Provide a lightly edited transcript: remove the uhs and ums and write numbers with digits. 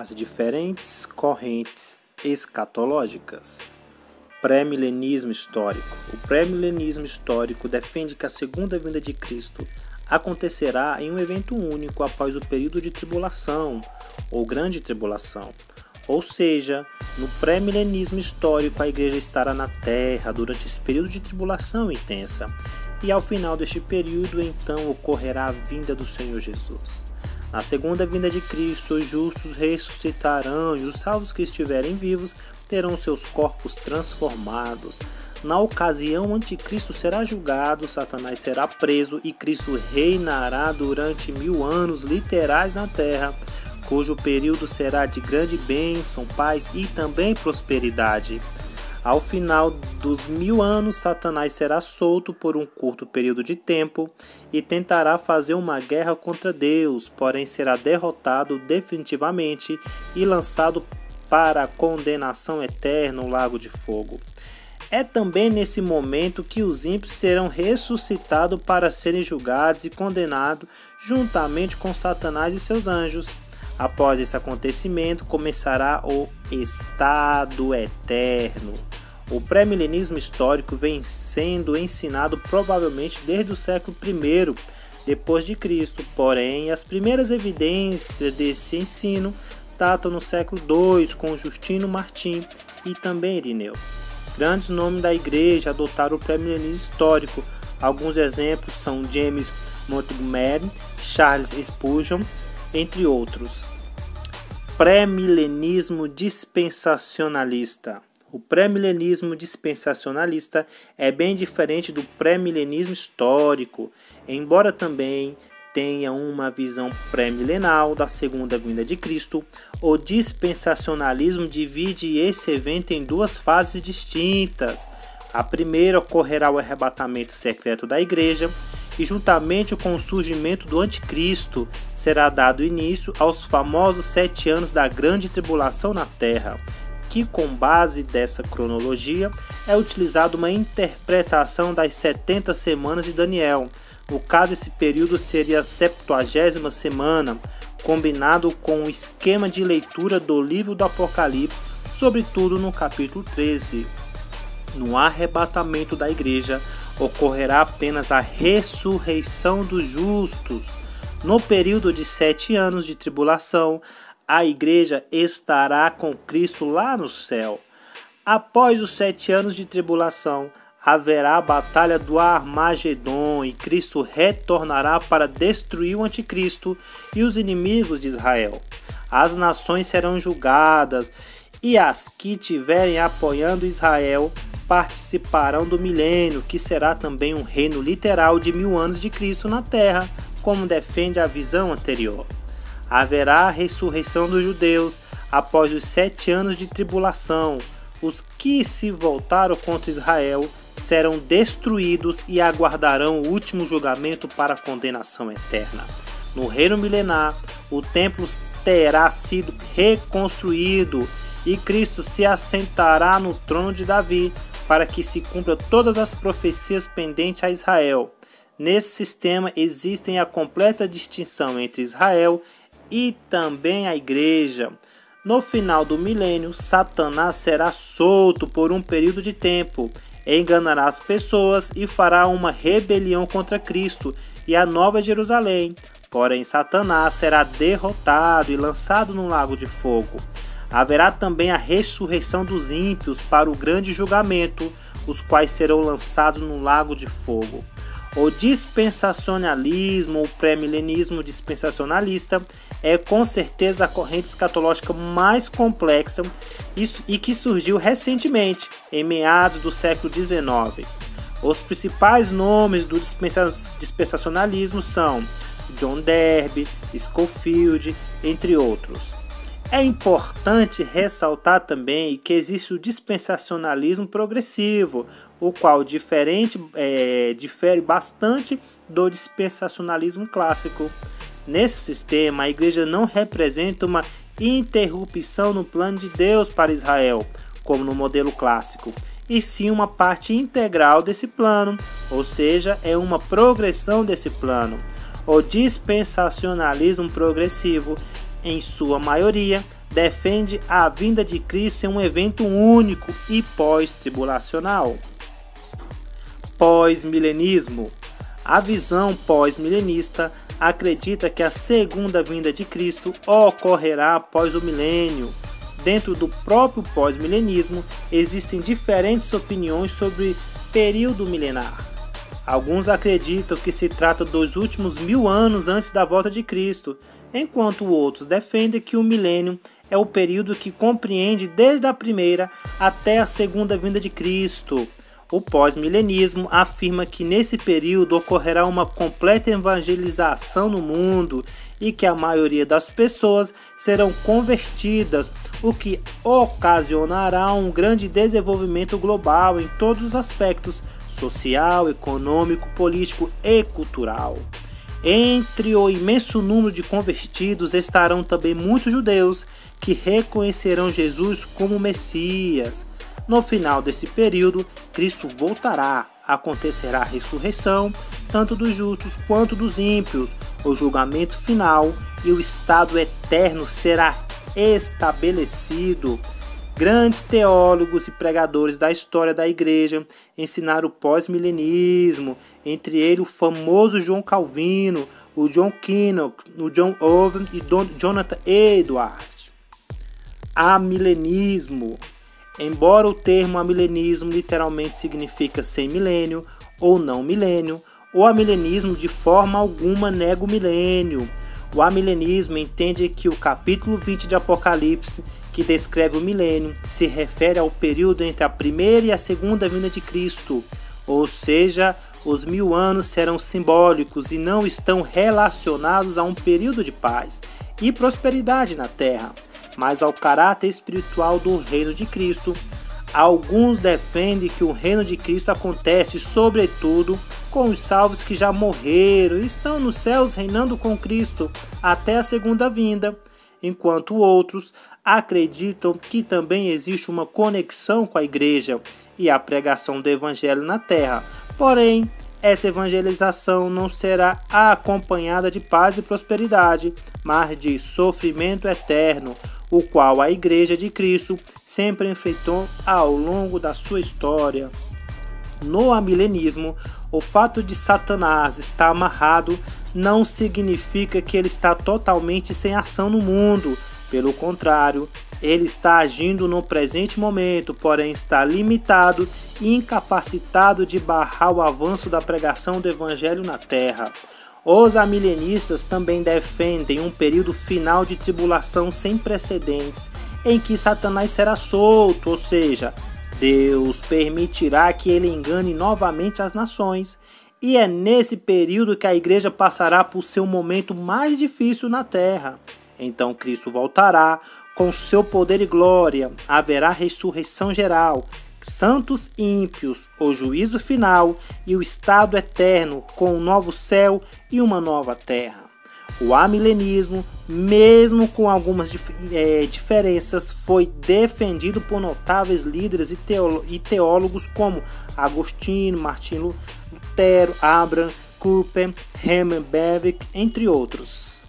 as diferentes correntes escatológicas. Pré-milenismo histórico. O pré-milenismo histórico defende que a segunda vinda de Cristo acontecerá em um evento único após o período de tribulação ou grande tribulação. Ou seja, no pré-milenismo histórico a igreja estará na terra durante esse período de tribulação intensa e ao final deste período então ocorrerá a vinda do Senhor Jesus. Na segunda vinda de Cristo, os justos ressuscitarão e os salvos que estiverem vivos terão seus corpos transformados. Na ocasião, o anticristo será julgado, Satanás será preso e Cristo reinará durante 1000 anos literais na terra, cujo período será de grande bênção, paz e também prosperidade. Ao final dos 1000 anos, Satanás será solto por um curto período de tempo e tentará fazer uma guerra contra Deus, porém será derrotado definitivamente e lançado para a condenação eterna no lago de fogo. É também nesse momento que os ímpios serão ressuscitados para serem julgados e condenados juntamente com Satanás e seus anjos. Após esse acontecimento, começará o estado eterno. O pré-milenismo histórico vem sendo ensinado provavelmente desde o século I depois de Cristo, porém as primeiras evidências desse ensino datam no século II com Justino Martim e também Irineu. Grandes nomes da igreja adotaram o pré-milenismo histórico. Alguns exemplos são James Montgomery, Charles Spurgeon, entre outros. Pré-milenismo dispensacionalista. O pré-milenismo dispensacionalista é bem diferente do pré-milenismo histórico, embora também tenha uma visão pré-milenal da segunda vinda de Cristo. O dispensacionalismo divide esse evento em duas fases distintas. A primeira ocorrerá o arrebatamento secreto da igreja e juntamente com o surgimento do anticristo será dado início aos famosos 7 anos da grande tribulação na terra, que com base dessa cronologia é utilizada uma interpretação das 70 semanas de Daniel. No caso, esse período seria a 70ª semana, combinado com o esquema de leitura do livro do Apocalipse, sobretudo no capítulo 13. No arrebatamento da igreja, ocorrerá apenas a ressurreição dos justos. No período de 7 anos de tribulação, a igreja estará com Cristo lá no céu. Após os 7 anos de tribulação, haverá a batalha do Armagedon e Cristo retornará para destruir o anticristo e os inimigos de Israel. As nações serão julgadas e as que estiverem apoiando Israel participarão do milênio, que será também um reino literal de 1000 anos de Cristo na terra, como defende a visão anterior. Haverá a ressurreição dos judeus após os 7 anos de tribulação. Os que se voltaram contra Israel serão destruídos e aguardarão o último julgamento para a condenação eterna. No reino milenar, o templo terá sido reconstruído e Cristo se assentará no trono de Davi para que se cumpra todas as profecias pendentes a Israel. Nesse sistema existem a completa distinção entre Israel e também a igreja. No final do milênio, Satanás será solto por um período de tempo, enganará as pessoas e fará uma rebelião contra Cristo e a Nova Jerusalém. Porém, Satanás será derrotado e lançado no lago de fogo. Haverá também a ressurreição dos ímpios para o grande julgamento, os quais serão lançados no lago de fogo. O dispensacionalismo, o pré-milenismo dispensacionalista, é com certeza a corrente escatológica mais complexa e que surgiu recentemente, em meados do século XIX. Os principais nomes do dispensacionalismo são John Darby, Scofield, entre outros. É importante ressaltar também que existe o dispensacionalismo progressivo, o qual difere bastante do dispensacionalismo clássico. Nesse sistema, a igreja não representa uma interrupção no plano de Deus para Israel, como no modelo clássico, e sim uma parte integral desse plano, ou seja, é uma progressão desse plano. O dispensacionalismo progressivo em sua maioria, defende a vinda de Cristo em um evento único e pós-tribulacional. Pós-milenismo. A visão pós-milenista acredita que a segunda vinda de Cristo ocorrerá após o milênio. Dentro do próprio pós-milenismo, existem diferentes opiniões sobre período milenar. Alguns acreditam que se trata dos últimos 1000 anos antes da volta de Cristo, enquanto outros defendem que o milênio é o período que compreende desde a primeira até a segunda vinda de Cristo. O pós-milenismo afirma que nesse período ocorrerá uma completa evangelização no mundo e que a maioria das pessoas serão convertidas, o que ocasionará um grande desenvolvimento global em todos os aspectos social, econômico, político e cultural. Entre o imenso número de convertidos estarão também muitos judeus que reconhecerão Jesus como Messias. No final desse período, Cristo voltará, acontecerá a ressurreição, tanto dos justos quanto dos ímpios, o julgamento final e o estado eterno será estabelecido. Grandes teólogos e pregadores da história da igreja ensinaram o pós-milenismo, entre eles o famoso João Calvino, o John Kinnock, o John Owen e Jonathan Edwards. Amilenismo. Embora o termo amilenismo literalmente significa sem milênio ou não milênio, o amilenismo de forma alguma nega o milênio. O amilenismo entende que o capítulo 20 de Apocalipse, que descreve o milênio, se refere ao período entre a primeira e a segunda vinda de Cristo, ou seja, os 1000 anos serão simbólicos e não estão relacionados a um período de paz e prosperidade na terra, mas ao caráter espiritual do reino de Cristo. Alguns defendem que o reino de Cristo acontece, sobretudo, com os salvos que já morreram e estão nos céus reinando com Cristo até a segunda vinda, enquanto outros acreditam que também existe uma conexão com a igreja e a pregação do evangelho na terra. Porém, essa evangelização não será acompanhada de paz e prosperidade, mas de sofrimento eterno, o qual a Igreja de Cristo sempre enfrentou ao longo da sua história. No amilenismo, o fato de Satanás estar amarrado não significa que ele está totalmente sem ação no mundo. Pelo contrário, ele está agindo no presente momento, porém está limitado e incapacitado de barrar o avanço da pregação do Evangelho na terra. Os amilenistas também defendem um período final de tribulação sem precedentes, em que Satanás será solto, ou seja, Deus permitirá que ele engane novamente as nações, e é nesse período que a igreja passará por seu momento mais difícil na terra. Então Cristo voltará com seu poder e glória, haverá ressurreição geral, santos e ímpios, o juízo final e o estado eterno com um novo céu e uma nova terra. O amilenismo, mesmo com algumas diferenças, foi defendido por notáveis líderes e teólogos como Agostinho, Martinho Lutero, Abraham Kuyper, Hermann Bavinck, entre outros.